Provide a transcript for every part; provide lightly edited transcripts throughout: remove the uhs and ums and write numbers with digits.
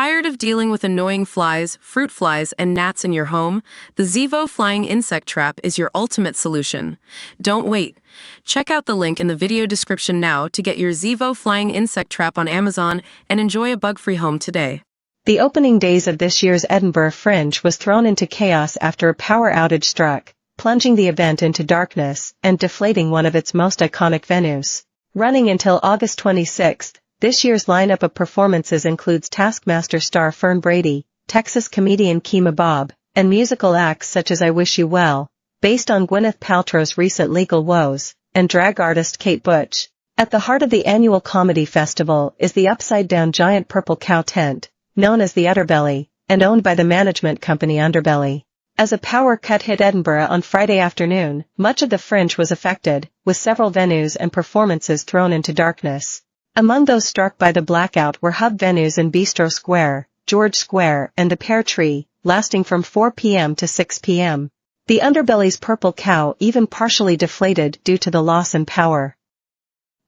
Tired of dealing with annoying flies, fruit flies, and gnats in your home? The Zevo Flying Insect Trap is your ultimate solution. Don't wait. Check out the link in the video description now to get your Zevo Flying Insect Trap on Amazon and enjoy a bug-free home today. The opening days of this year's Edinburgh Fringe was thrown into chaos after a power outage struck, plunging the event into darkness and deflating one of its most iconic venues. Running until August 26th, this year's lineup of performances includes Taskmaster star Fern Brady, Texas comedian Kemah Bob, and musical acts such as I Wish You Well, based on Gwyneth Paltrow's recent legal woes, and drag artist Kate Butch. At the heart of the annual comedy festival is the upside-down giant purple cow tent, known as the Underbelly, and owned by the management company Underbelly. As a power cut hit Edinburgh on Friday afternoon, much of the Fringe was affected, with several venues and performances thrown into darkness. Among those struck by the blackout were hub venues in Bistro Square, George Square, and the Pear Tree, lasting from 4 p.m. to 6 p.m. The Underbelly's purple cow even partially deflated due to the loss in power.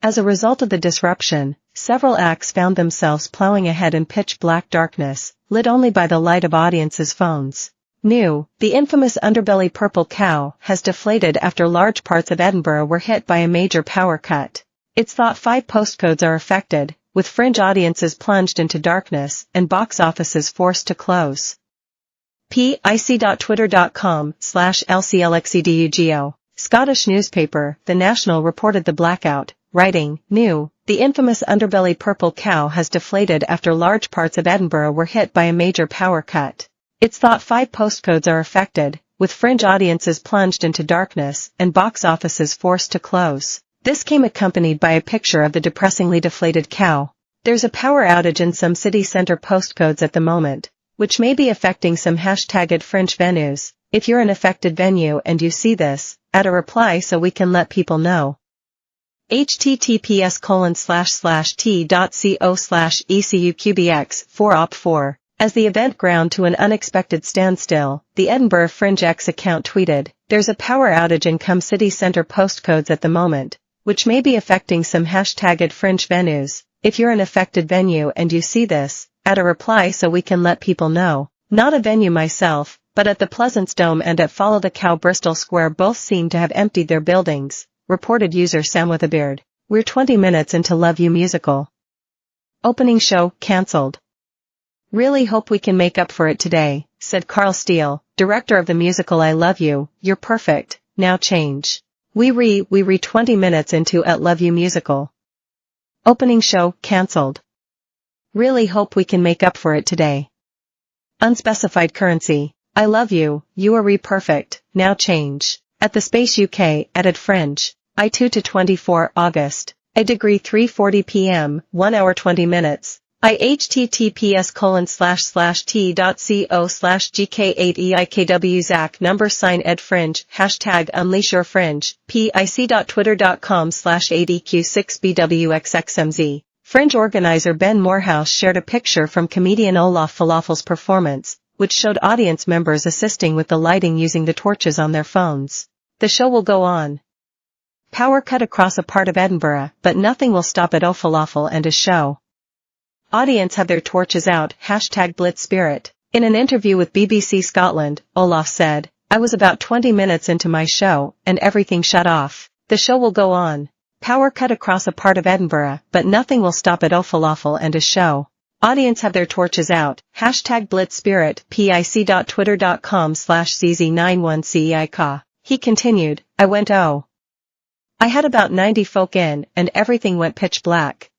As a result of the disruption, several acts found themselves plowing ahead in pitch-black darkness, lit only by the light of audiences' phones. The infamous Underbelly purple cow has deflated after large parts of Edinburgh were hit by a major power cut. It's thought 5 postcodes are affected, with Fringe audiences plunged into darkness and box offices forced to close. pic.twitter.com/lclxedugo. Scottish newspaper, The National reported the blackout, writing, the infamous Underbelly purple cow has deflated after large parts of Edinburgh were hit by a major power cut. It's thought 5 postcodes are affected, with Fringe audiences plunged into darkness and box offices forced to close. This came accompanied by a picture of the depressingly deflated cow. There's a power outage in some city center postcodes at the moment, which may be affecting some #tagged Fringe venues. If you're an affected venue and you see this, add a reply so we can let people know. https://t.co/ecuqbx4op4. As the event ground to an unexpected standstill, the Edinburgh Fringe X account tweeted, "There's a power outage in some city center postcodes at the moment, which may be affecting some #tagged Fringe venues. If you're an affected venue and you see this, add a reply so we can let people know." Not a venue myself, but at the Pleasance Dome and at Follow the Cow Bristol Square both seem to have emptied their buildings, reported user Sam with a Beard. We're 20 minutes into Love You musical. Opening show, cancelled. "Really hope we can make up for it today," said Carl Steele, director of the musical I Love You, You're Perfect, Now Change. We re 20 minutes into At Love You musical. Opening show, cancelled. "Really hope we can make up for it today." Unspecified currency. I Love You, You Are Perfect, Now Change. At the Space UK, added Fringe. I2 to 24 August. A degree 3:40 p.m., 1 hour 20 minutes. https://t.co/gk8eikw Zach #Ed Fringe, #UnleashYourFringe, pic.twitter.com/adq6bwxxmz. Fringe organizer Ben Morehouse shared a picture from comedian Olaf Falafel's performance, which showed audience members assisting with the lighting using the torches on their phones. The show will go on. Power cut across a part of Edinburgh, but nothing will stop Ed Falafel and his show. Audience have their torches out, #BlitzSpirit. In an interview with BBC Scotland, Olaf said, "I was about 20 minutes into my show, and everything shut off. The show will go on. Power cut across a part of Edinburgh, but nothing will stop Ed Falafel and his show. Audience have their torches out, #BlitzSpirit, pic.twitter.com/cz91ceika. He continued, "I went I had about 90 folk in, and everything went pitch black.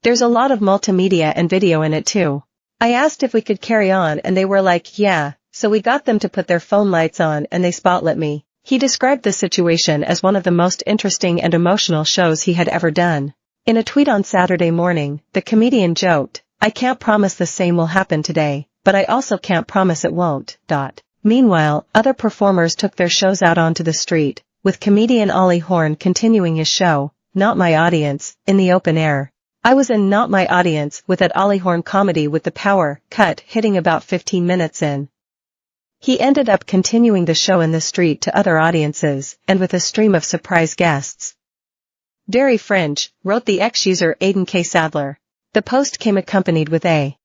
There's a lot of multimedia and video in it too. I asked if we could carry on and they were like, yeah, so we got them to put their phone lights on and they spotlit me." He described the situation as one of the most interesting and emotional shows he had ever done. In a tweet on Saturday morning, the comedian joked, "I can't promise the same will happen today, but I also can't promise it won't." Meanwhile, other performers took their shows out onto the street, with comedian Ollie Horn continuing his show, Not My Audience, in the open air. I was in Not My Audience with at Ollie Horn comedy with the power cut hitting about 15 minutes in. He ended up continuing the show in the street to other audiences, and with a stream of surprise guests. "Very Fringe," wrote the ex-user Aidan K. Sadler. The post came accompanied with a